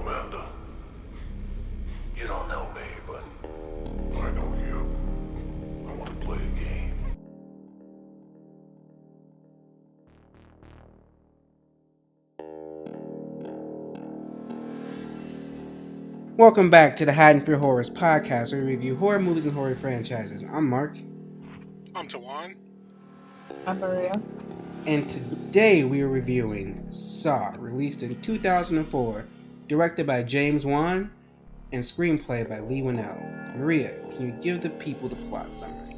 Amanda. You don't know me, but I know you. I want to play a game. Welcome back to the Hiding for Horrors podcast, where we review horror movies and horror franchises. I'm Mark, I'm Tawan. I'm Maria. and today we are reviewing Saw, released in 2004, directed by James Wan, and screenplay by Lee Winnell. Maria, can you give the people the plot summary?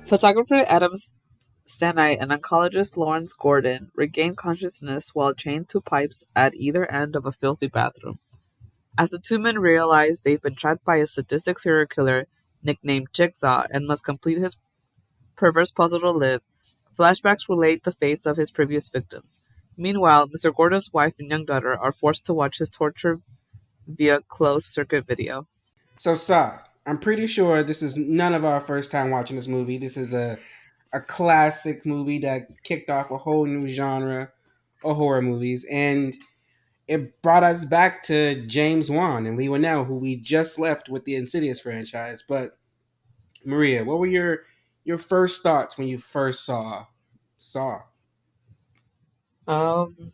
Photographer Adam Stanite and oncologist Lawrence Gordon regain consciousness while chained to pipes at either end of a filthy bathroom. As the two men realize they've been trapped by a sadistic serial killer nicknamed Jigsaw and must complete his perverse puzzle to live, flashbacks relate the fates of his previous victims. Meanwhile, Mr. Gordon's wife and young daughter are forced to watch his torture via closed-circuit video. So, Saw, I'm pretty sure this is none of our first time watching this movie. This is a classic movie that kicked off a whole new genre of horror movies, and it brought us back to James Wan and Lee Winnell, who we just left with the Insidious franchise. But Maria, what were your first thoughts when you first Saw? Um,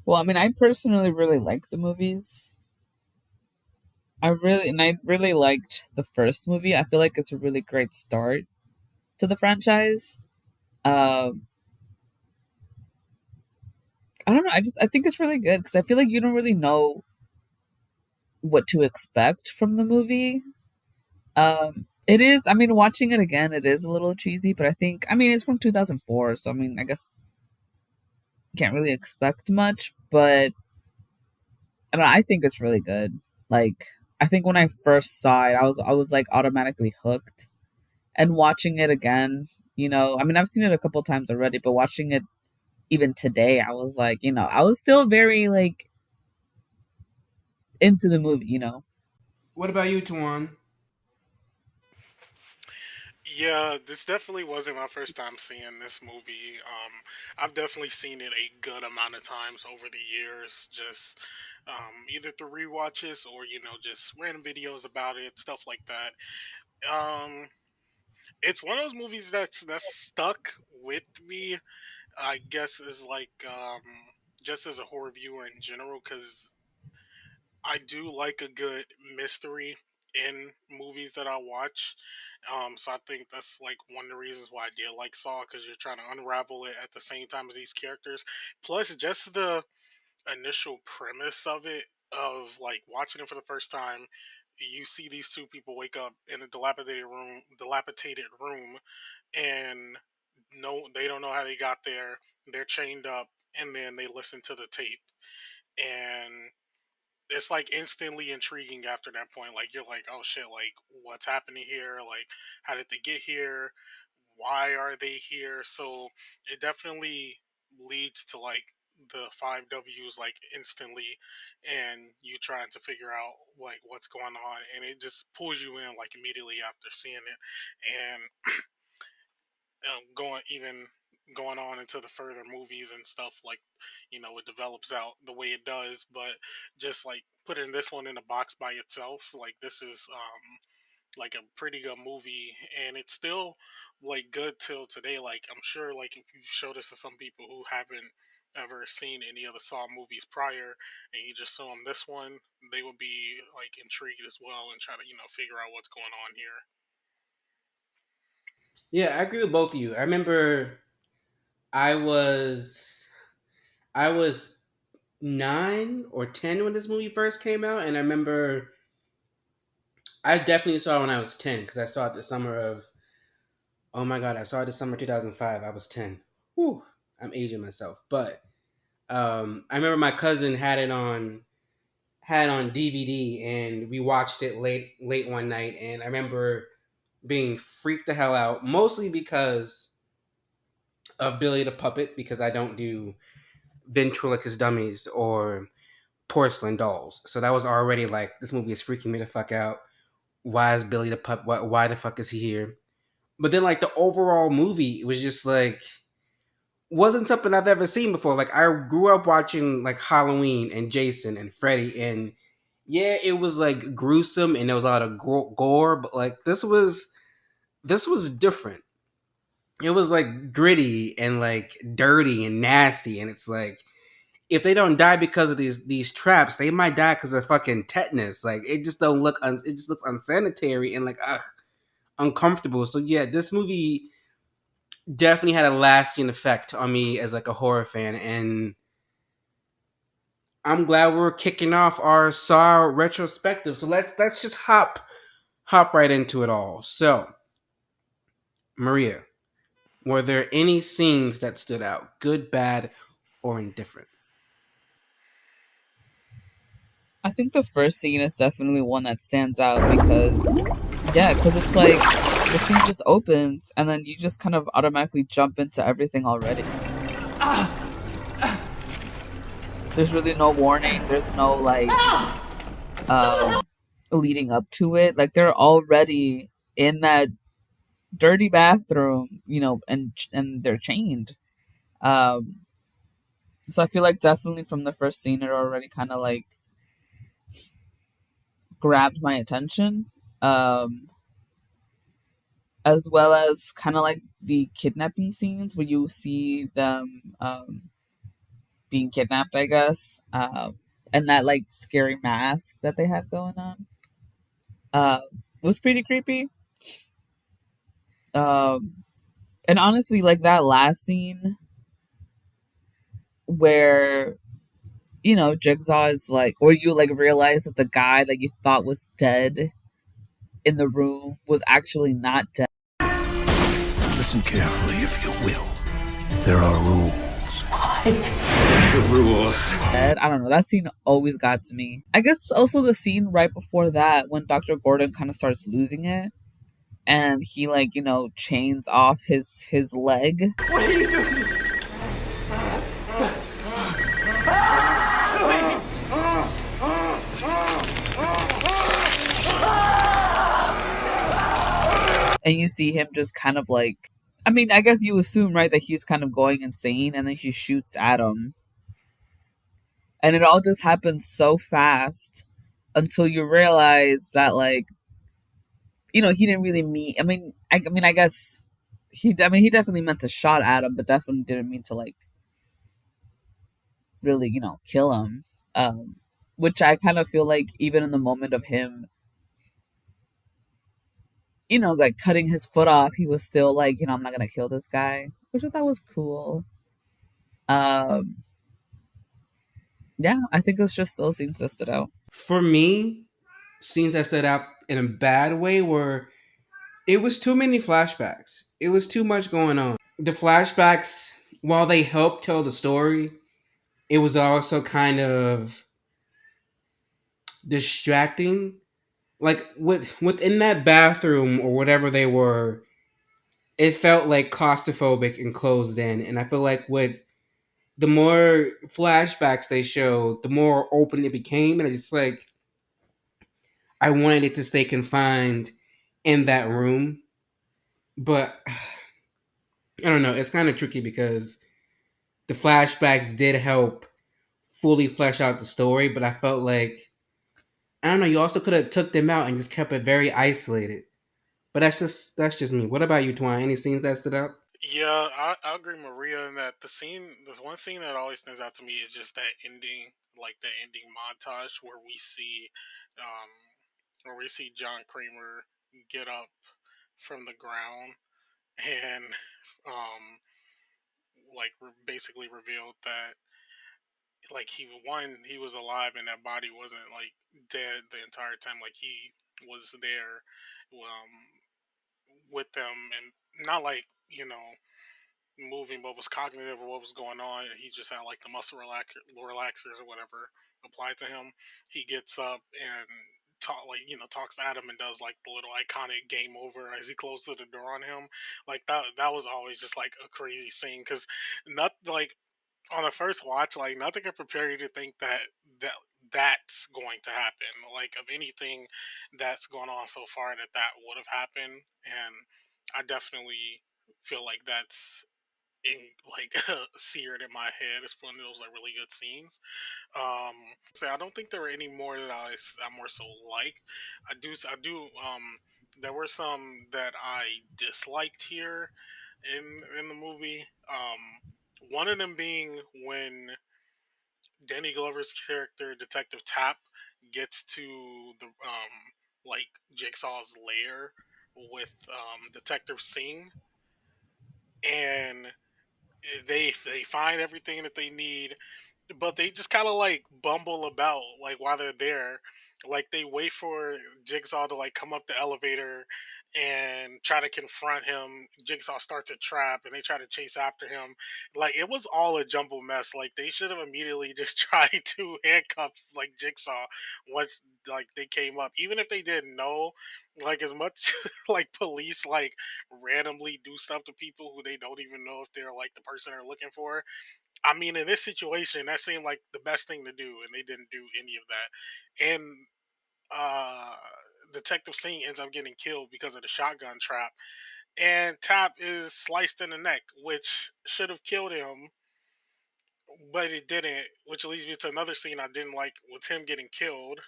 well, I mean, I personally really like the movies. I really liked the first movie. I feel like it's a really great start to the franchise. Um, I don't know. I think it's really good because I feel like you don't really know what to expect from the movie. It is. I mean, watching it again, it is a little cheesy, but I mean, it's from 2004, so I mean, I guess you can't really expect much. But I don't know. I think it's really good. Like, I think when I first saw it, I was like automatically hooked. And watching it again, I mean, I've seen it a couple times already, but watching it even today, I was like, I was still very like into the movie. What about you, Tuan? Yeah, this definitely wasn't my first time seeing this movie. I've definitely seen it a good amount of times over the years, just either through rewatches or just random videos about it, stuff like that. Um, it's one of those movies that's stuck with me. I guess is like just as a horror viewer in general, because I do like a good mystery in movies that I watch. So I think that's like one of the reasons why I did like Saw, because you're trying to unravel it at the same time as these characters. Plus, just the initial premise of it, of like watching it for the first time, you see these two people wake up in a dilapidated room, and no, they don't know how they got there. They're chained up, and then they listen to the tape, and it's like instantly intriguing after that point. Like you're like, oh shit, like what's happening here? Like how did they get here? Why are they here? So it definitely leads to like the five W's like instantly, and you trying to figure out like what's going on, and it just pulls you in like immediately after seeing it, and going on into the further movies and stuff, like it develops out the way it does. But just like putting this one in a box by itself, like this is like a pretty good movie, and it's still like good till today. Like I'm sure like if you show this to some people who haven't ever seen any of the Saw movies prior, and you just show them this one, they would be like intrigued as well and try to figure out what's going on here. Yeah, I agree with both of you. I remember I was I was 9 or 10 when this movie first came out, and I remember I definitely saw it when I was 10 because I saw it the summer of, oh my god, I saw it the summer 2005. I was 10. Whew, I'm aging myself, but I remember my cousin had it on DVD, and we watched it late one night, and I remember being freaked the hell out, mostly because of Billy the Puppet, because I don't do ventriloquist dummies or porcelain dolls. So that was already like, this movie is freaking me the fuck out. Why is Billy the Puppet? Why the fuck is he here? But then like the overall movie, it was just like wasn't something I've ever seen before. Like I grew up watching like Halloween and Jason and Freddy, and yeah, it was like gruesome and there was a lot of gore, but like this was different. It was like gritty and like dirty and nasty, and it's like if they don't die because of these traps, they might die because of fucking tetanus. Like it just don't look it just looks unsanitary and like uncomfortable. So yeah, this movie definitely had a lasting effect on me as like a horror fan, and I'm glad we're kicking off our Saw retrospective. So let's just hop right into it all. So, Maria, were there any scenes that stood out, good, bad, or indifferent? I think the first scene is definitely one that stands out because, yeah, because it's like the scene just opens and then you just kind of automatically jump into everything already. There's really no warning. There's no like leading up to it. Like they're already in that dirty bathroom, and they're chained. Um, so I feel like definitely from the first scene, it already kind of like grabbed my attention. Um, as well as kind of like the kidnapping scenes where you see them being kidnapped, I guess, and that like scary mask that they had going on uh, was pretty creepy. Um, and honestly, like that last scene where Jigsaw is like, or you like realize that the guy that you thought was dead in the room was actually not dead. Listen carefully, if you will. There are rules. What's the rules? Dead. I don't know. That scene always got to me. I guess also the scene right before that when Dr. Gordon kind of starts losing it and he like chains off his leg. What are you doing? And you see him just kind of like, I mean, I guess you assume, right, that he's kind of going insane, and then she shoots at him. And it all just happens so fast until you realize that, like, he didn't really mean. I guess he definitely meant to shot at him, but definitely didn't mean to like really, kill him. Which I kind of feel like even in the moment of him, like cutting his foot off, he was still like, I'm not gonna kill this guy, which I thought was cool. Um, yeah, I think it's just those scenes that stood out. For me, scenes that stood out in a bad way were it was too many flashbacks. It was too much going on. The flashbacks, while they helped tell the story, it was also kind of distracting. Like within that bathroom or whatever they were, it felt like claustrophobic and closed in. And I feel like the more flashbacks they showed, the more open it became, and it's like I wanted it to stay confined in that room. But I don't know. It's kind of tricky because the flashbacks did help fully flesh out the story, but I felt like I don't know. You also could have took them out and just kept it very isolated. But that's just me. What about you, Twine? Any scenes that stood out? Yeah, I agree, Maria, in that the one scene that always stands out to me is just that ending, like the ending montage um, where we see John Kramer get up from the ground and, um, like basically revealed that like he was alive and that body wasn't like dead the entire time, like he was there, um, with them and not like moving what was cognitive or what was going on. He just had like the muscle relaxers or whatever applied to him. He gets up and talks to Adam and does like the little iconic game over as he closes the door on him. Like that was always just like a crazy scene because not like on the first watch, like nothing can prepare you to think that that's going to happen. Like of anything that's gone on so far, that would have happened, and I definitely feel like that's like seared in my head. It's one of those like really good scenes. So I don't think there were any more that I more so liked. I do. There were some that I disliked here in the movie. One of them being when Danny Glover's character, Detective Tapp, gets to the like Jigsaw's lair with Detective Singh, and they find everything that they need, but they just kind of like bumble about like while they're there. Like they wait for Jigsaw to like come up the elevator and try to confront him. Jigsaw starts a trap and they try to chase after him. Like it was all a jumble mess. Like they should have immediately just tried to handcuff like Jigsaw once like they came up. Even if they didn't know, like as much like police like randomly do stuff to people who they don't even know if they're like the person they're looking for. I mean, in this situation, that seemed like the best thing to do, and they didn't do any of that. And uh, Detective Singh ends up getting killed because of the shotgun trap, and Tap is sliced in the neck, which should have killed him, but it didn't. Which leads me to another scene I didn't like, was him getting killed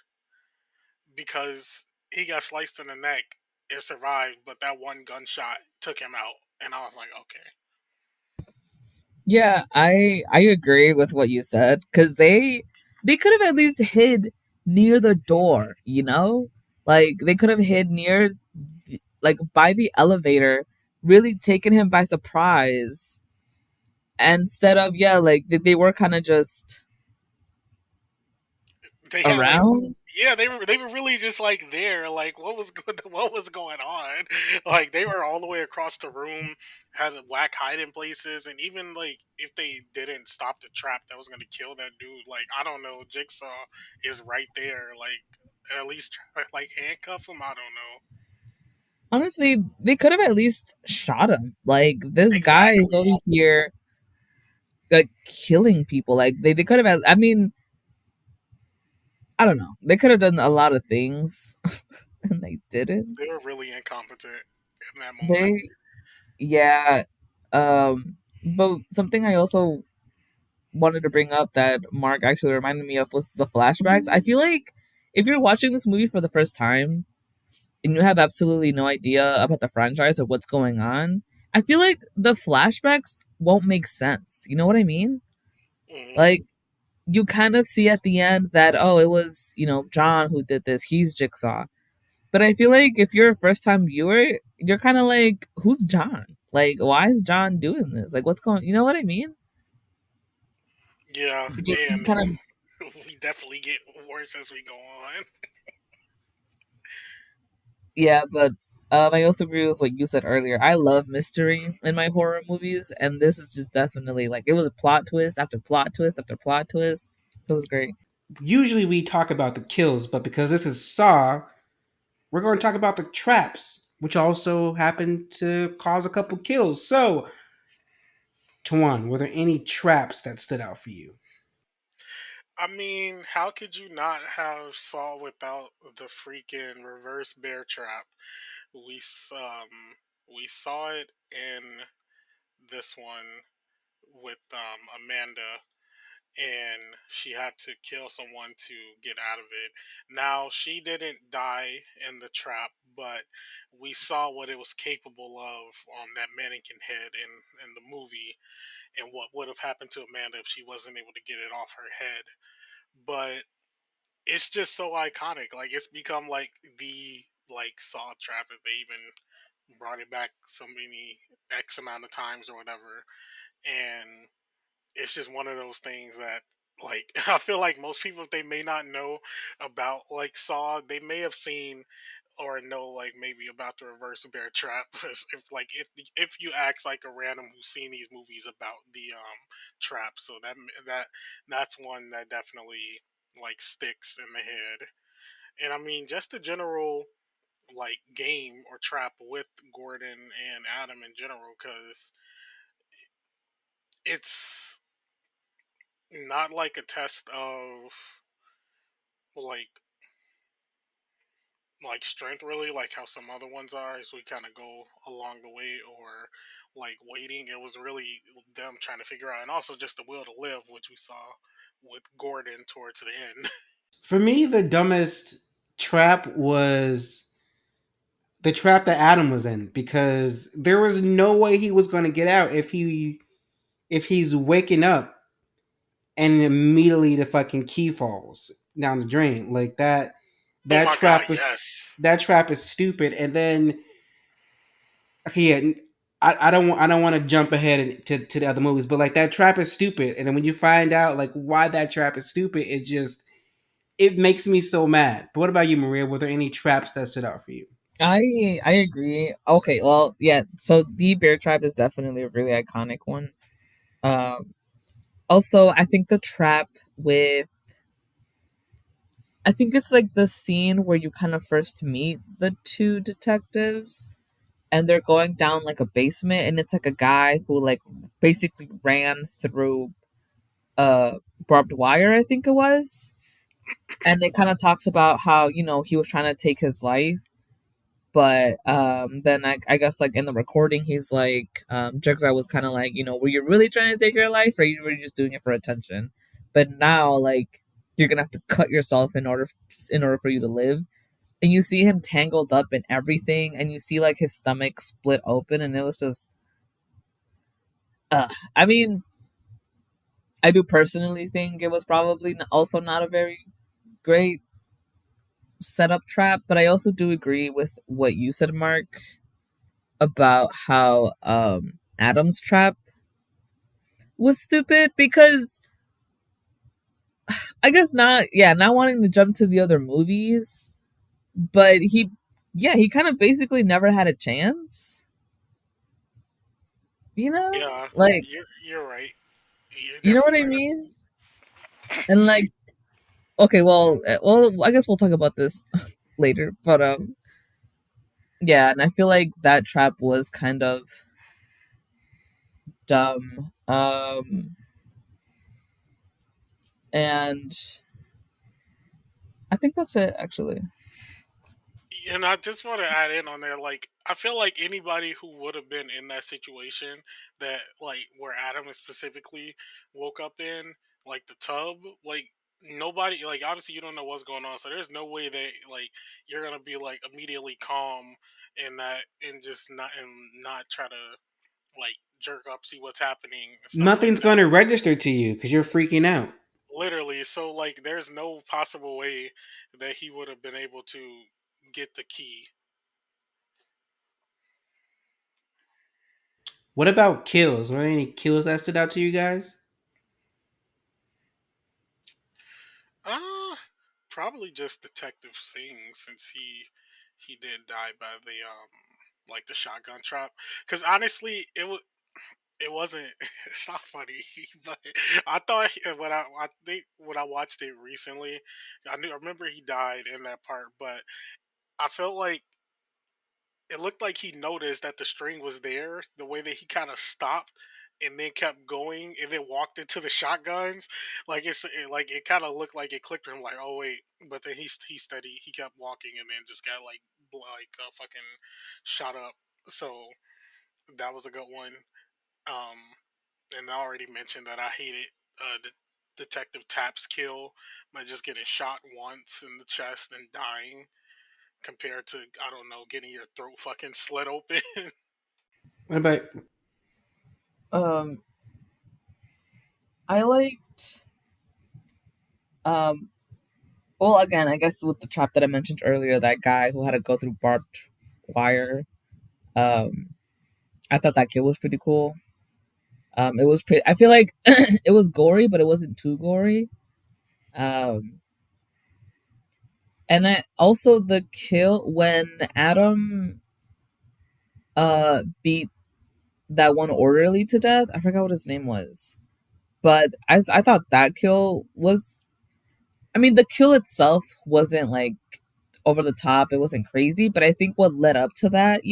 because he got sliced in the neck and survived, but that one gunshot took him out, and I was like, okay. Yeah, I agree with what you said because they could have at least hid near the door, you know, like they could have hid near like by the elevator, really taken him by surprise instead of yeah, like they were kind of just They had like, around. yeah, they were really just like there, like what was what was going on? Like they were all the way across the room, had whack hiding places, and even like if they didn't stop the trap that was gonna kill that dude, like I don't know, Jigsaw is right there, like at least try, like handcuff him. I don't know Honestly, they could have at least shot him. Like this guy is exactly. over here like killing people. Like they could have. I mean, I don't know. They could have done a lot of things, and they didn't. They were really incompetent in that moment. They yeah. But something I also wanted to bring up that Mark actually reminded me of was the flashbacks. I feel like if you're watching this movie for the first time and you have absolutely no idea about the franchise or what's going on, I feel like the flashbacks won't make sense. You know what I mean? Hmm. Like you kind of see at the end that oh, it was, you know, John who did this. He's Jigsaw. But I feel like if you're a first time viewer, you're kind of like, who's John? Like, why is John doing this? Like, what's going? You know what I mean? Yeah, You and kind of we definitely get worse as we go on. yeah, but I also agree with what you said earlier. I love mystery in my horror movies, and this is just definitely like it was a plot twist after plot twist after plot twist. So it was great. Usually we talk about the kills, but because this is Saw, we're going to talk about the traps, which also happen to cause a couple kills. So, Tuan, were there any traps that stood out for you? I mean, how could you not have Saw without the freaking reverse bear trap? We saw it in this one with Amanda, and she had to kill someone to get out of it. Now she didn't die in the trap, but we saw what it was capable of on that mannequin head in the movie, and what would have happened to Amanda if she wasn't able to get it off her head. But it's just so iconic. Like it's become like the like Saw trap if they even brought it back so many X amount of times or whatever. And it's just one of those things that like I feel like most people, if they may not know about like Saw, they may have seen or know like maybe about the reverse bear trap. If you ask like a random who's seen these movies about the trap, so that's one that definitely like sticks in the head. And I mean just the general like game or trap with Gordon and Adam in general, because it's not like a test of like like strength really, like how some other ones are, so we kind of go along the way, or like waiting. It was really them trying to figure out, and also just the will to live, which we saw with Gordon towards the end. For me, the dumbest trap was the trap that Adam was in, because there was no way he was going to get out if he's waking up and immediately the fucking key falls down the drain like that. Oh That my god, trap is yes. that trap is stupid. And then okay, yeah, I don't want to jump ahead to the other movies, but like that trap is stupid. And then when you find out like why that trap is stupid, it makes me so mad. But what about you, Maria? Were there any traps that stood out for you? I agree. Okay, well, yeah. So the bear trap is definitely a really iconic one. Um, Also, I think the trap with I think it's like the scene where you kind of first meet the two detectives and they're going down like a basement and it's like a guy who like basically ran through uh barbed wire, I think it was. And it kind of talks about how, he was trying to take his life, but then I guess like in the recording he's like Jigsaw was kind of like, were you really trying to take your life or you were just doing it for attention? But now like you're gonna have to cut yourself in order for you to live. And you see him tangled up in everything and you see like his stomach split open and it was just I mean, I do personally think it was probably also not a very great setup trap, but I also do agree with what you said, Mark, about how Adam's trap was stupid because I guess not wanting to jump to the other movies, but he kind of basically never had a chance, Yeah, like, you're right. You're you know what definitely I right. mean? And like, okay, well, I guess we'll talk about this later, but yeah, and I feel like that trap was kind of dumb, and I think that's it actually. And I just want to add in on there, like, I feel like anybody who would have been in that situation, that, like, where Adam is specifically woke up in, like, the tub, like, nobody, like, obviously you don't know what's going on, so there's no way that, like, you're gonna be, like, immediately calm in that, and just not try to, like, jerk up, see what's happening, stuff like Nothing's going that. to register to you because you're freaking out. Literally, so, like, there's no possible way that he would have been able to get the key. What about kills? Were there any kills that stood out to you guys? Uh, Probably just Detective Singh, since he did die by the like the shotgun trap. Because honestly, it wasn't. It's not funny, but I thought I think when I watched it recently, I remember he died in that part, but I felt like it looked like he noticed that the string was there. The way that he kind of stopped and then kept going and then walked into the shotguns, like like it kind of looked like it clicked to him, like, oh wait. But then he steady, he kept walking and then just got like fucking shot up. So that was a good one. Um, and I already mentioned that I hated Detective Tap's kill by just getting shot once in the chest and dying, compared to, I don't know, getting your throat fucking slit open. What about Um, I liked um well, again, I guess with the trap that I mentioned earlier, that guy who had to go through barbed wire. Um, I thought that kill was pretty cool. It was pretty. I feel like it was gory, but it wasn't too gory. Um, and then also the kill when Adam beat that one orderly to death. I forgot what his name was, but I thought that kill was. I mean, the kill itself wasn't like over the top. It wasn't crazy, but I think what led up to that,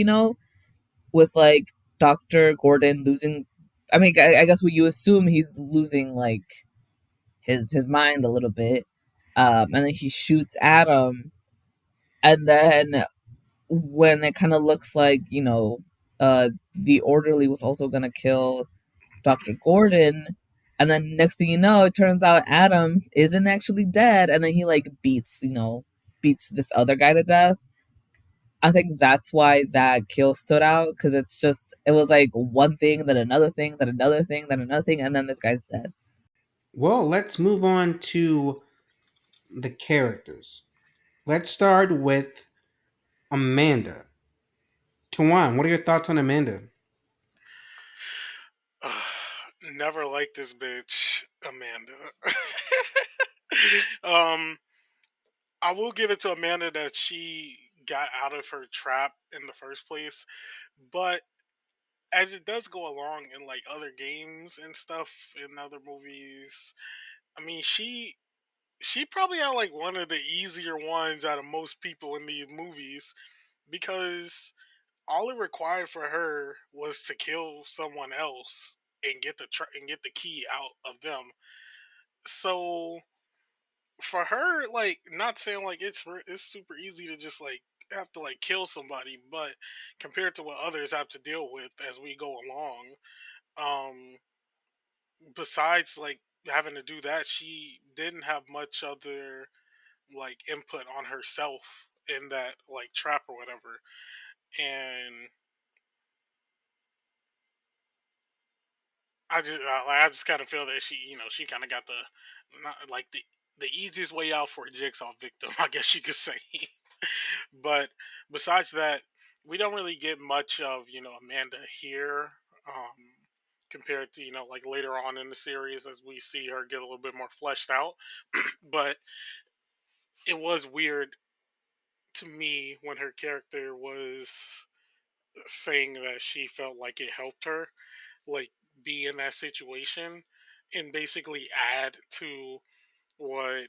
with like Dr. Gordon losing. I mean, I guess what you assume he's losing like his mind a little bit, and then he shoots Adam. And then when it kind of looks like, the orderly was also going to kill Dr. Gordon, and then next thing you know, it turns out Adam isn't actually dead, and then he like beats this other guy to death. I think that's why that kill stood out, because it was like one thing, then another thing, then another thing, then another thing, and then this guy's dead. Well, let's move on to the characters. Let's start with Amanda. Tawan, what are your thoughts on Amanda? Never liked this bitch, Amanda. um, I will give it to Amanda that she got out of her trap in the first place, but as it does go along in like other games and stuff in other movies, I mean she probably had like one of the easier ones out of most people in these movies because all it required for her was to kill someone else and get the key out of them. So for her, like, not saying like it's super easy to just like have to like kill somebody, but compared to what others have to deal with as we go along, um, besides like having to do that, she didn't have much other like input on herself in that like trap or whatever, and I just kind of feel that she kind of got the not like the easiest way out for a jigsaw victim, I guess you could say. But besides that, we don't really get much of Amanda here, compared to like later on in the series as we see her get a little bit more fleshed out. But it was weird to me when her character was saying that she felt like it helped her like be in that situation and basically add to what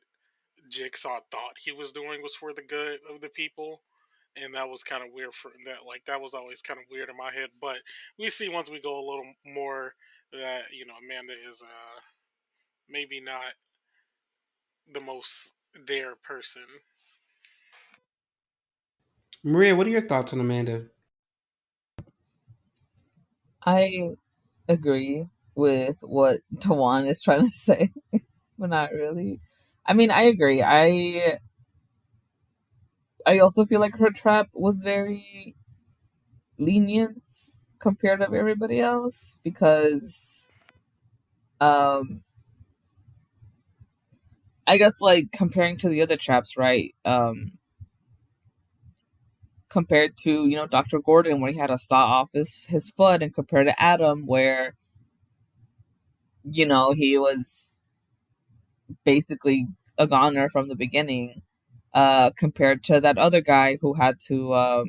Jigsaw thought he was doing was for the good of the people. And that was kind of weird for that. Like that was always kind of weird in my head. But we see once we go a little more that Amanda is maybe not the most there person. Maria, what are your thoughts on Amanda? I agree with what Tawan is trying to say, but not really. I mean, I agree. I also feel like her trap was very lenient compared to everybody else because um I guess like comparing to the other traps, right? Compared to, Dr. Gordon where he had to saw off his foot, and compared to Adam where, he was basically a goner from the beginning, compared to that other guy who had to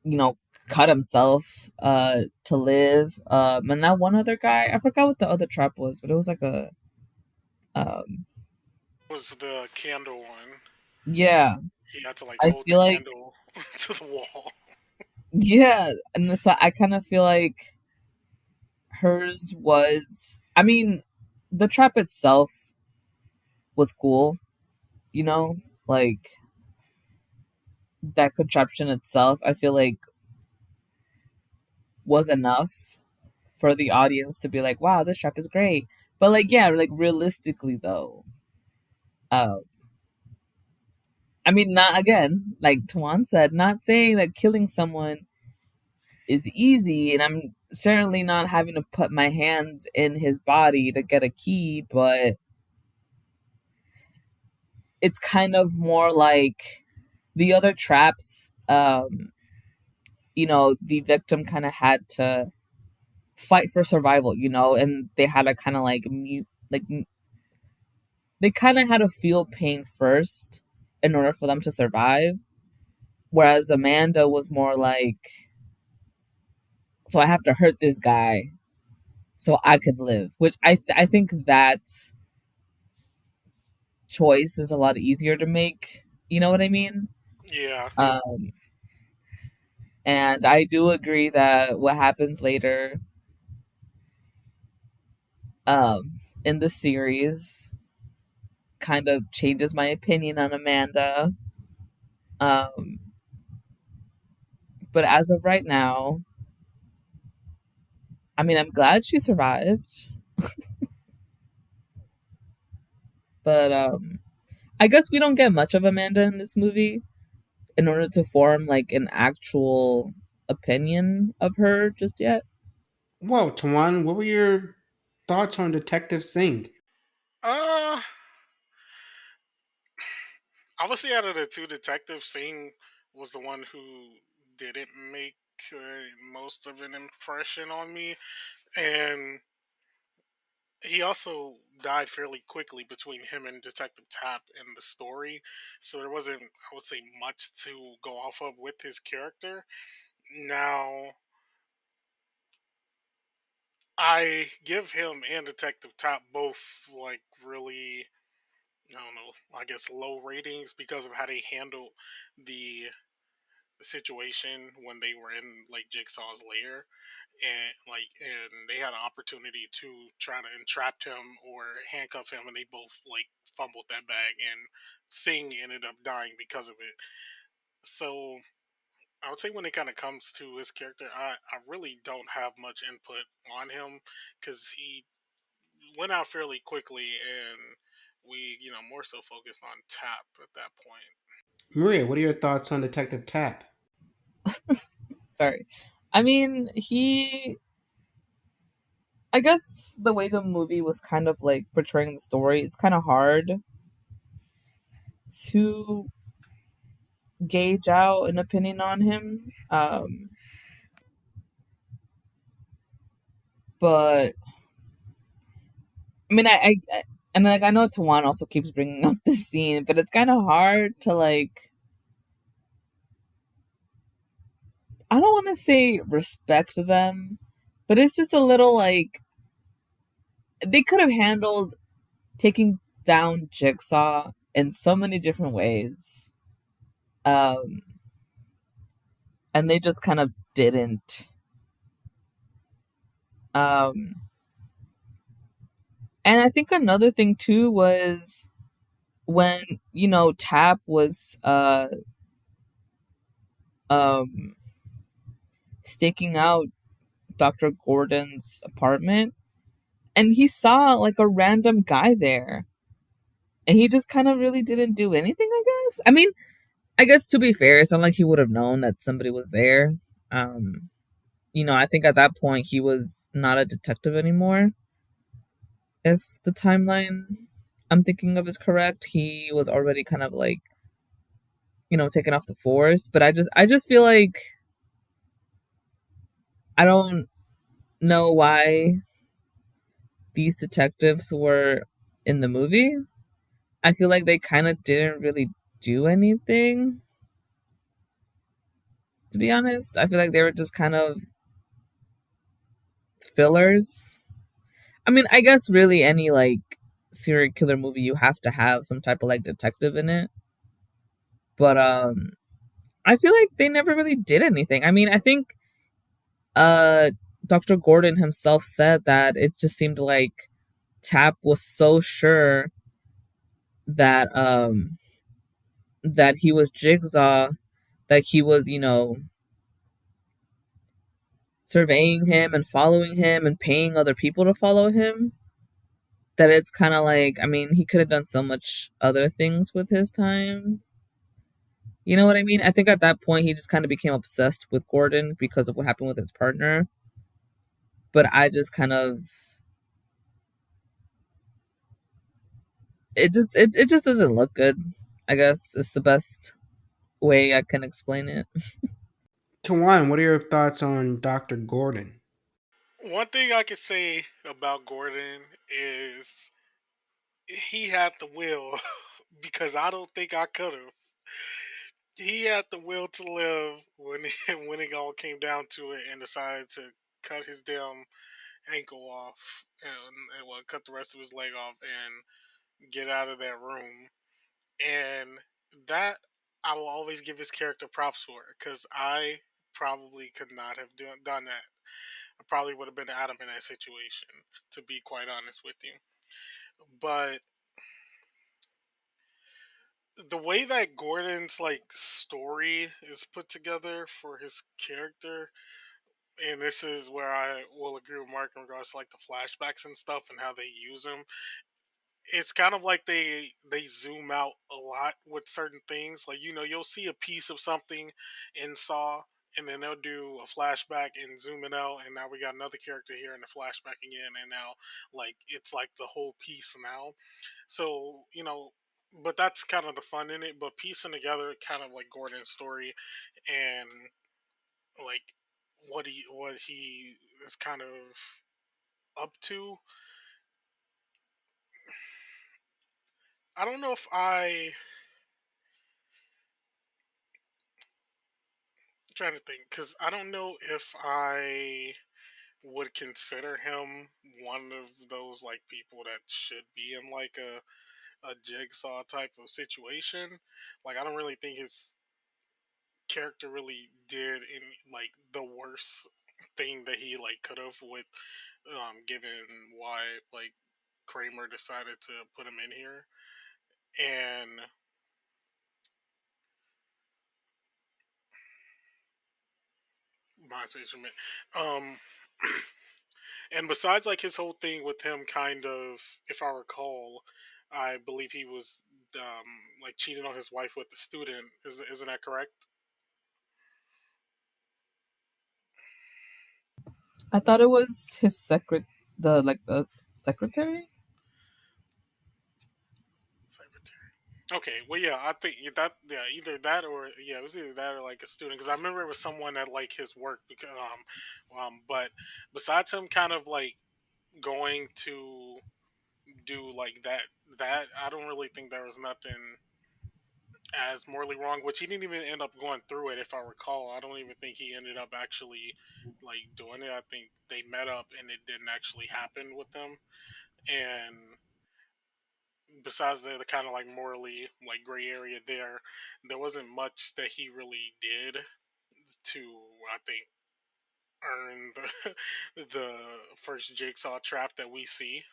you know, cut himself to live. And that one other guy, I forgot what the other trap was, but it was like a um Was the candle one? yeah. He had to like I hold the feel like candle to the wall. yeah, and so I kind of feel like hers was, I mean, the trap itself was cool, you know, like that contraption itself, I feel like was enough for the audience to be like, wow, this trap is great. But like, yeah, like realistically though, uh, I mean, not again, like Tawan said, not saying that killing someone is easy, and I'm certainly not having to put my hands in his body to get a key, but it's kind of more like the other traps. The victim kind of had to fight for survival, and they had to kind of like mute, like they kind of had to feel pain first in order for them to survive. Whereas Amanda was more like, so I have to hurt this guy so I could live, which I think that choice is a lot easier to make. You know what I mean? Yeah. Um, and I do agree that what happens later in the series kind of changes my opinion on Amanda. Um, but as of right now, I mean, I'm glad she survived. But I guess we don't get much of Amanda in this movie in order to form like an actual opinion of her just yet. Whoa, Tawan, what were your thoughts on Detective Singh? Uh, Obviously, out of the two detectives, Singh was the one who didn't make most of an impression on me, and he also died fairly quickly between him and Detective Tapp in the story, so there wasn't, I would say, much to go off of with his character. Now, I give him and Detective Tapp both like really, I don't know, I guess low ratings because of how they handled the situation when they were in like Jigsaw's lair, and they had an opportunity to try to entrap him or handcuff him, and they both like fumbled that bag, and Singh ended up dying because of it. So I would say when it kind of comes to his character, I really don't have much input on him because he went out fairly quickly, and we, more so focused on Tap at that point. Maria, what are your thoughts on Detective Tapp? Sorry. I mean, I guess the way the movie was kind of like portraying the story, it's kind of hard to gauge out an opinion on him. But I mean, and like I know Tawan also keeps bringing up this scene, but it's kind of hard to like. I don't want to say respect them, but it's just a little like they could have handled taking down Jigsaw in so many different ways, um, and they just kind of didn't. Um, and I think another thing too was when Tap was um staking out Dr. Gordon's apartment, and he saw like a random guy there, and he just kind of really didn't do anything, I guess. I mean, I guess to be fair, it's not like he would have known that somebody was there. um I think at that point he was not a detective anymore, if the timeline I'm thinking of is correct. He was already kind of like taken off the force. But I just feel like I don't know why these detectives were in the movie. I feel like they kind of didn't really do anything, to be honest. I feel like they were just kind of fillers. I mean, I guess really any like serial killer movie you have to have some type of like detective in it. But I feel like they never really did anything. I mean, I think uh Dr. Gordon himself said that it just seemed like Tap was so sure that that he was Jigsaw, that he was, surveying him and following him and paying other people to follow him, that it's kind of like, I mean, he could have done so much other things with his time. You know what I mean? I think at that point he just kind of became obsessed with Gordon because of what happened with his partner. But I just kind of, it just doesn't look good. I guess it's the best way I can explain it. Tawan, what are your thoughts on Dr. Gordon? One thing I could say about Gordon is he had the will because I don't think I could have. He had the will to live when when it all came down to it, and decided to cut his damn ankle off, and well, cut the rest of his leg off and get out of that room. And that I will always give his character props for, because I probably could not have done that. I probably would have been Adam in that situation, to be quite honest with you. But the way that Gordon's like story is put together for his character, and this is where I will agree with Mark in regards to like the flashbacks and stuff and how they use them. It's kind of like they zoom out a lot with certain things. Like you'll see a piece of something in Saw, and then they'll do a flashback and zoom it out, and now we got another character here in the flashback again, and now like it's like the whole piece now. So but that's kind of the fun in it. But piecing together kind of like Gordon's story and like what he is kind of up to. I don't know if trying to think because I don't know if I would consider him one of those like people that should be in like a jigsaw type of situation. Like I don't really think his character really did any like the worst thing that he like could have with given why like Kramer decided to put him in here. And my instrument. Um and besides like his whole thing with him kind of, if I recall, I believe he was like cheating on his wife with the student. Isn't that correct? I thought it was his the secretary. Okay, well, yeah, I think that, yeah, either that or yeah, it was either that or like a student because I remember it was someone at like his work because but besides him kind of like going to do like that I don't really think there was nothing as morally wrong, which he didn't even end up going through it. If I recall, I don't even think he ended up actually like doing it. I think they met up and it didn't actually happen with them. And besides the kind of like morally like gray area there wasn't much that he really did to, I think, earn the first jigsaw trap that we see.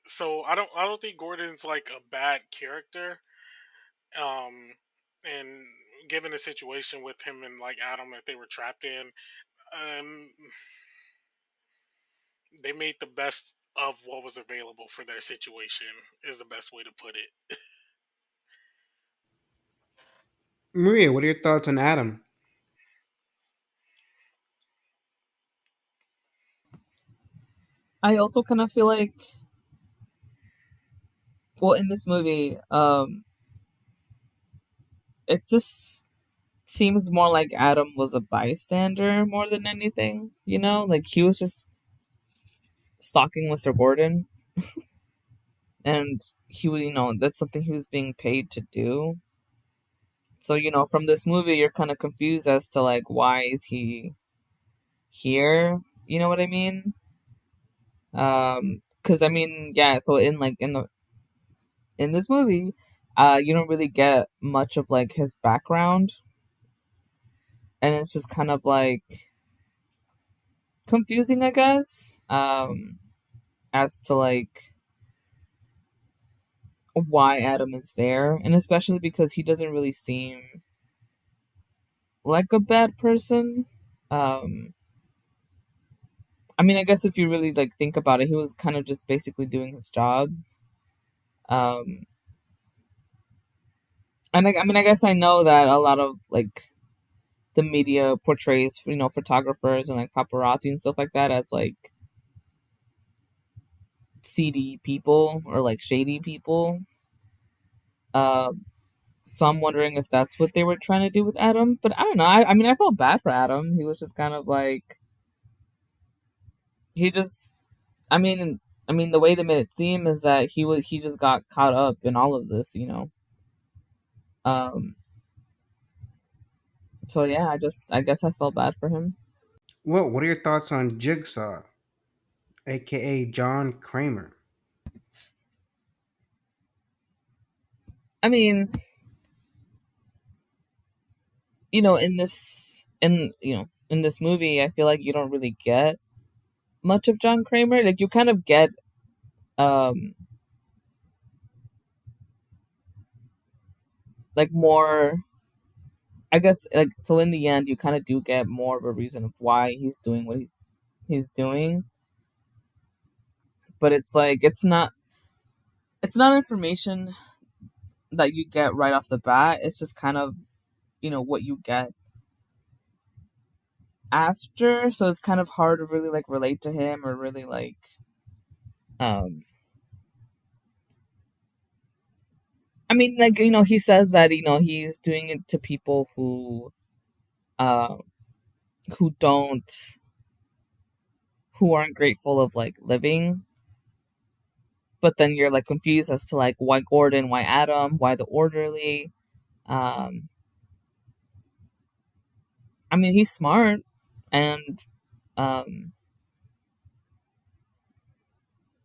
So I don't think Gordon's like a bad character. Um, and given the situation with him and like Adam that they were trapped in, um, they made the best of what was available for their situation. Is the best way to put it. Maria, what are your thoughts on Adam? I also kind of feel like, well, in this movie, it just seems more like Adam was a bystander more than anything. Like he was just stalking Mr. Gordon, and that's something he was being paid to do. So from this movie, you're kind of confused as to like why is he here? You know what I mean? Because I mean, yeah. So in this movie, you don't really get much of like his background, and it's just kind of like confusing, I guess. As to like why Adam is there, and especially because he doesn't really seem like a bad person. Um, I mean, I guess if you really like think about it, he was kind of just basically doing his job. Um, and I mean, I guess I know that a lot of like the media portrays, photographers and like paparazzi and stuff like that as like seedy people or like shady people. Uh, so I'm wondering if that's what they were trying to do with Adam. But I don't know. I mean, I felt bad for Adam. He was just kind of like he just. I mean, the way they made it seem is that he just got caught up in all of this. Um. So yeah, I guess I felt bad for him. Well, what are your thoughts on Jigsaw, aka John Kramer? I mean, in this movie, I feel like you don't really get much of John Kramer. Like you kind of get um like more, I guess, like, so in the end you kind of do get more of a reason of why he's doing what he's doing, but it's like it's not information that you get right off the bat. It's just kind of, what you get after, so it's kind of hard to really like relate to him or really like um I mean, like, he says that, he's doing it to people uh who don't who aren't grateful of like living, but then you're like confused as to like why Gordon, why Adam, why the orderly. um I mean, he's smart and um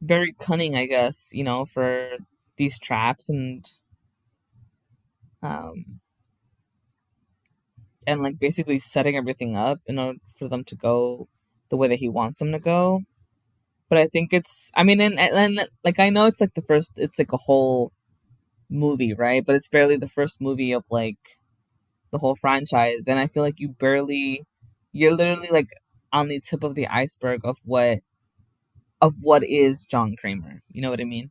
very cunning, I guess, for these traps, um and like basically setting everything up in order for them to go the way that he wants them to go. But I think I mean, and like, I know it's like it's like a whole movie, right? But it's barely the first movie of like the whole franchise, and I feel like you're literally like on the tip of the iceberg of what is John Kramer. You know what I mean?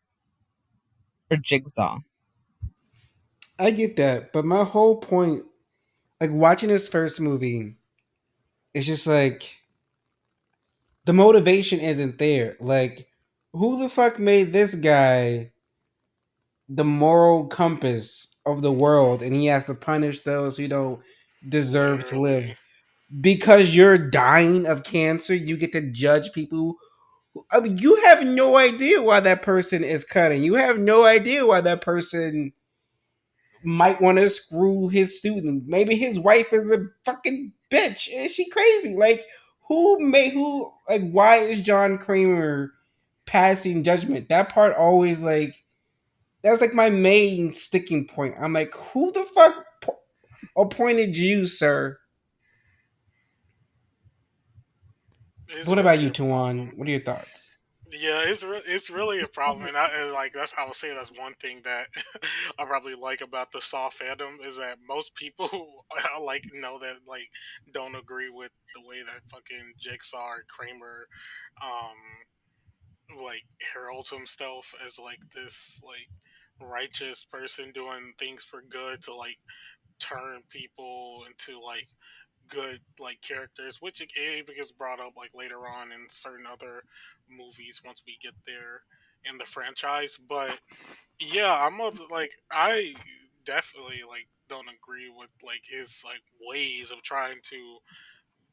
Or Jigsaw. I get that, but my whole point, like watching this first movie, is just like the motivation isn't there. Like, who the fuck made this guy the moral compass of the world, and he has to punish those who don't deserve to live? Literally. Because you're dying of cancer, you get to judge people. I mean, you have no idea why that person is cutting. You have no idea why that person might want to screw his student. Maybe his wife is a fucking bitch. Is she crazy? Like, like, why is John Kramer passing judgment? That part always, like, that's like my main sticking point. I'm like, who the fuck appointed you, sir? It's What about really you, a problem. Tuan? What are your thoughts? Yeah, it's really a problem, and like that's I would say that's one thing that I probably like about the Saw fandom is that most people like that don't agree with the way that fucking Jigsaw or Kramer like heralds himself as like this like righteous person doing things for good to like turn people into like good like characters, which it even gets brought up like later on in certain other movies once we get there in the franchise. But yeah, I definitely like don't agree with like his like ways of trying to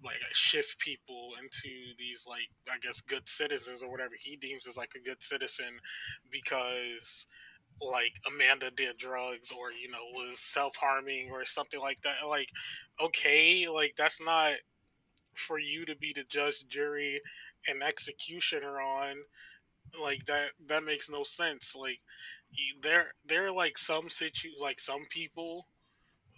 like shift people into these like I guess good citizens or whatever he deems as like a good citizen because like Amanda did drugs or was self-harming or something like that. Like, okay, like that's not for you to be the judge, jury, and executioner on. Like that makes no sense. Like there are like like some people,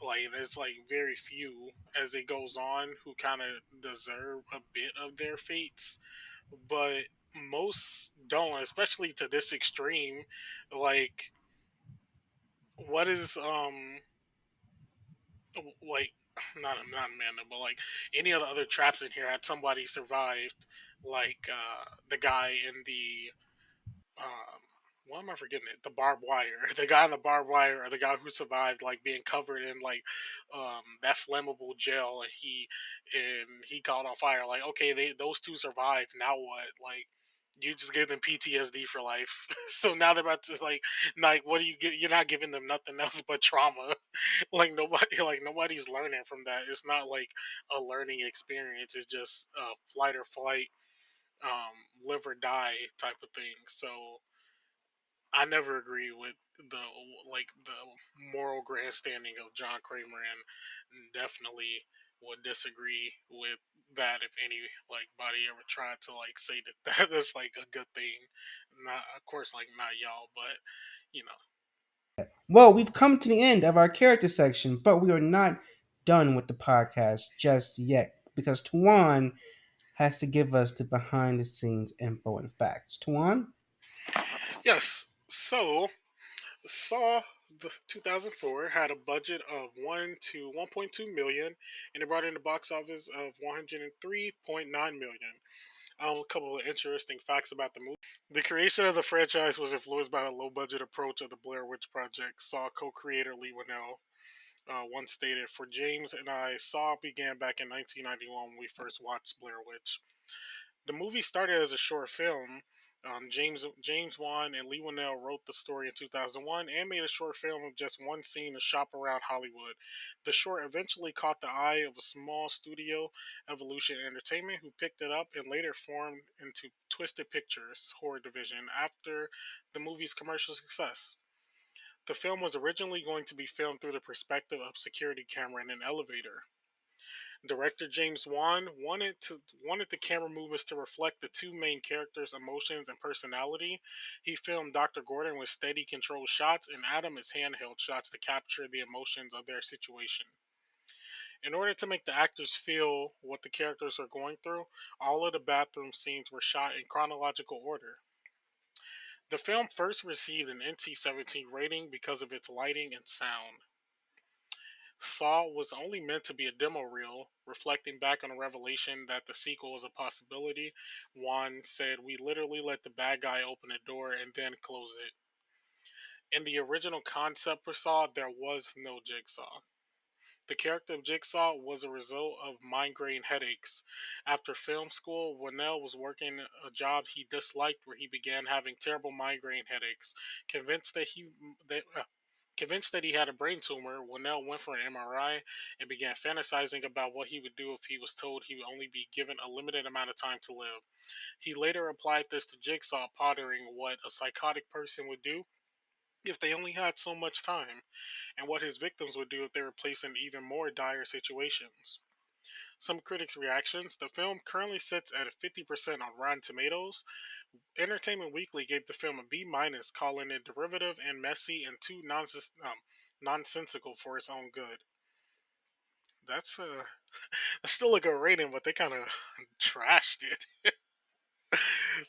like there's like very few as it goes on who kind of deserve a bit of their fates, but most don't, especially to this extreme. Like what is like not Amanda, but like any of the other traps in here had somebody survived, like the guy in the why am I forgetting it? The barbed wire. The guy in the barbed wire, or the guy who survived, like being covered in like that flammable gel, and he caught on fire. Like, okay, those two survived. Now what? Like, you just gave them PTSD for life. So now they're about to like what do you get? You're not giving them nothing else but trauma. Nobody's learning from that. It's not like a learning experience. It's just flight or flight, live or die type of thing. So I never agree with the moral grandstanding of John Kramer, and definitely would disagree with that if any like body ever tried to like say that that's like a good thing. Not of course like not y'all, but you know. Well, we've come to the end of our character section, but we are not done with the podcast just yet because Tuan has to give us the behind the scenes info and facts. Tuan? Yes. So Saw the 2004 had a budget of 1 to 1.2 million, and it brought in the box office of 103.9 million. A couple of interesting facts about the movie. The creation of the franchise was influenced by the low budget approach of the Blair Witch Project. Saw co creator Lee Winnell once stated, "For James and I, Saw began back in 1991 when we first watched Blair Witch." The movie started as a short film. James Wan and Lee Winnell wrote the story in 2001 and made a short film of just one scene to shop around Hollywood. The short eventually caught the eye of a small studio, Evolution Entertainment, who picked it up and later formed into Twisted Pictures horror division after the movie's commercial success. The film was originally going to be filmed through the perspective of security camera in an elevator. Director James Wan wanted the camera movements to reflect the two main characters' emotions and personality. He filmed Dr. Gordon with steady, controlled shots, and Adam as handheld shots to capture the emotions of their situation. In order to make the actors feel what the characters are going through, all of the bathroom scenes were shot in chronological order. The film first received an NC-17 rating because of its lighting and sound. Saw was only meant to be a demo reel, reflecting back on a revelation that the sequel was a possibility. Wan said, "We literally let the bad guy open the door and then close it." In the original concept for Saw, there was no Jigsaw. The character of Jigsaw was a result of migraine headaches. After film school, Winnell was working a job he disliked where he began having terrible migraine headaches. Convinced that he that Convinced that he had a brain tumor, Winnell went for an MRI and began fantasizing about what he would do if he was told he would only be given a limited amount of time to live. He later applied this to Jigsaw, pondering what a psychotic person would do if they only had so much time, and what his victims would do if they were placed in even more dire situations. Some critics' reactions: the film currently sits at a 50% on Rotten Tomatoes. Entertainment Weekly gave the film a B minus, calling it derivative and messy and too nonsensical for its own good. That's that's still a good rating, but they kind of trashed it.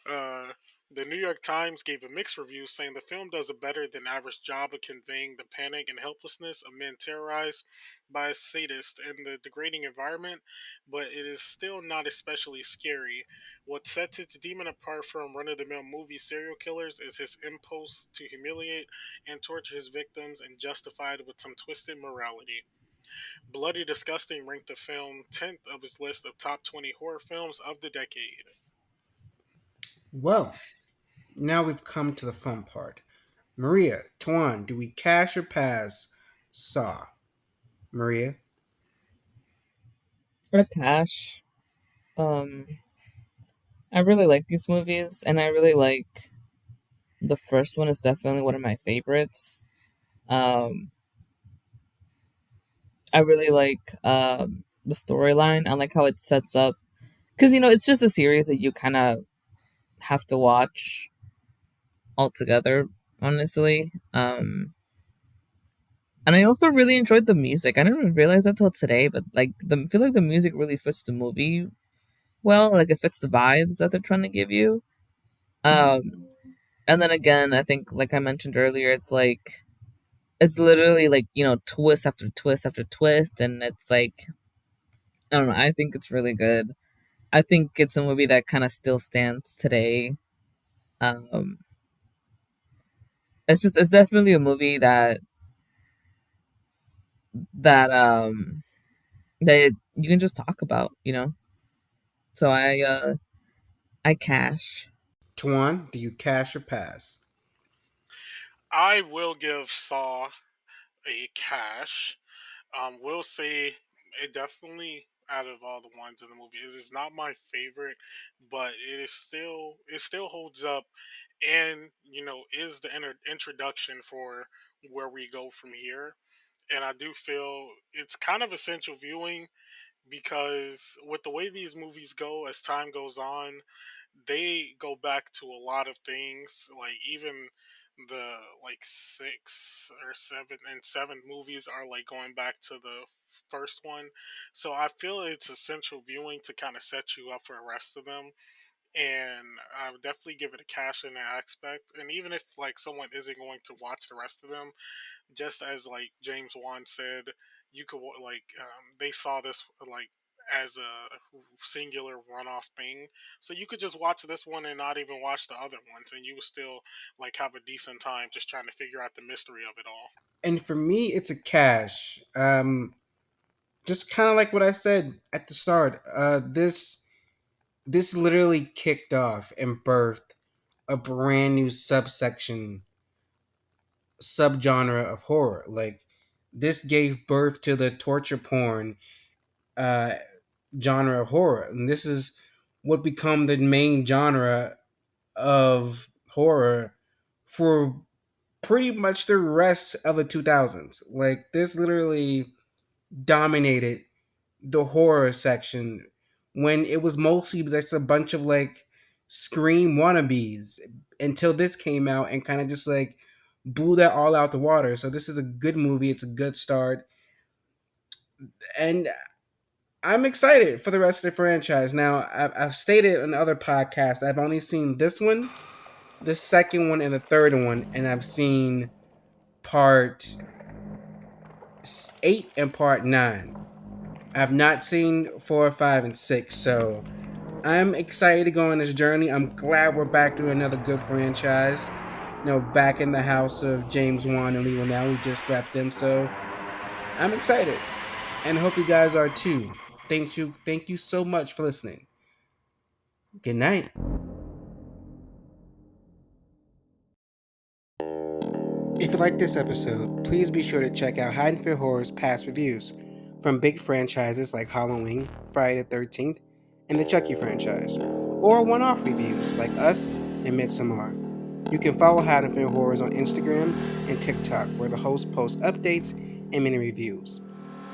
Uh, the New York Times gave a mixed review, saying the film does a better than average job of conveying the panic and helplessness of men terrorized by a sadist in the degrading environment, but it is still not especially scary. What sets its demon apart from run of the mill movie serial killers is his impulse to humiliate and torture his victims, and justified with some twisted morality. Bloody Disgusting ranked the film 10th of his list of top 20 horror films of the decade. Well, now we've come to the fun part. Maria, Tuan, do we cash or pass Saw? Maria? Or Tash. Um, I really like these movies, and I really like the first one is definitely one of my favorites. Um, I really like the storyline. I like how it sets up because it's just a series that you kind of have to watch all together. Honestly, and I also really enjoyed the music. I didn't realize that till today, but like I feel like the music really fits the movie well. Like it fits the vibes that they're trying to give you. Um, and then again, I think like I mentioned earlier, it's literally like twist after twist after twist, and it's like I don't know. I think it's really good. I think it's a movie that kind of still stands today. Um, it's definitely a movie that you can just talk about. So I cash. Tuan, do you cash or pass? I will give Saw a cash. Will say it definitely, out of all the ones in the movie, it is not my favorite, but it still holds up, and is the introduction for where we go from here. And I do feel it's kind of essential viewing, because with the way these movies go, as time goes on, they go back to a lot of things. Like even the like six or seven and seventh movies are like going back to the first one. So I feel it's essential viewing to kind of set you up for the rest of them. and I would definitely give it a cash in that aspect. And even if like someone isn't going to watch the rest of them, just as like James Wan said, you could they saw this like as a singular one-off thing, so you could just watch this one and not even watch the other ones, and you would still like have a decent time just trying to figure out the mystery of it all. And for me, it's a cash. Just kind of like what I said at the start. This literally kicked off and birthed a brand new subgenre of horror. Like this gave birth to the torture porn uh, genre of horror, and this is what become the main genre of horror for pretty much the rest of the 2000s. Like this literally dominated the horror section when it was mostly just a bunch of like Scream wannabes until this came out and kind of just like blew that all out the water. So this is a good movie. It's a good start. And I'm excited for the rest of the franchise. Now, I've stated in other podcasts, I've only seen this one, the second one, and the third one, and I've seen part 8 and part 9. I've not seen 4, 5, and 6, so I'm excited to go on this journey. I'm glad we're back to another good franchise. Back in the house of James Wan and Lee Winnell. We just left them, so I'm excited. And hope you guys are too. Thank you so much for listening. Good night. If you like this episode, please be sure to check out Haddonfield Horror's past reviews from big franchises like Halloween, Friday the 13th, and the Chucky franchise, or one-off reviews like Us and Midsommar. You can follow Haddonfield Horrors on Instagram and TikTok, where the host posts updates and mini reviews.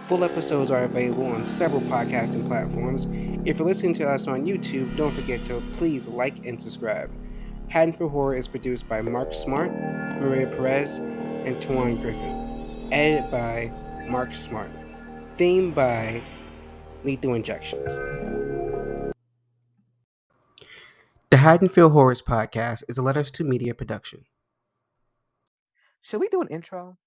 Full episodes are available on several podcasting platforms. If you're listening to us on YouTube, don't forget to please like and subscribe. Haddonfield Horror is produced by Mark Smart, Maria Perez, and Tuan Griffin. Edited by Mark Smart. Theme by Lethal Injections. The Haddonfield Horrors podcast is a Letters to Media production. Should we do an intro?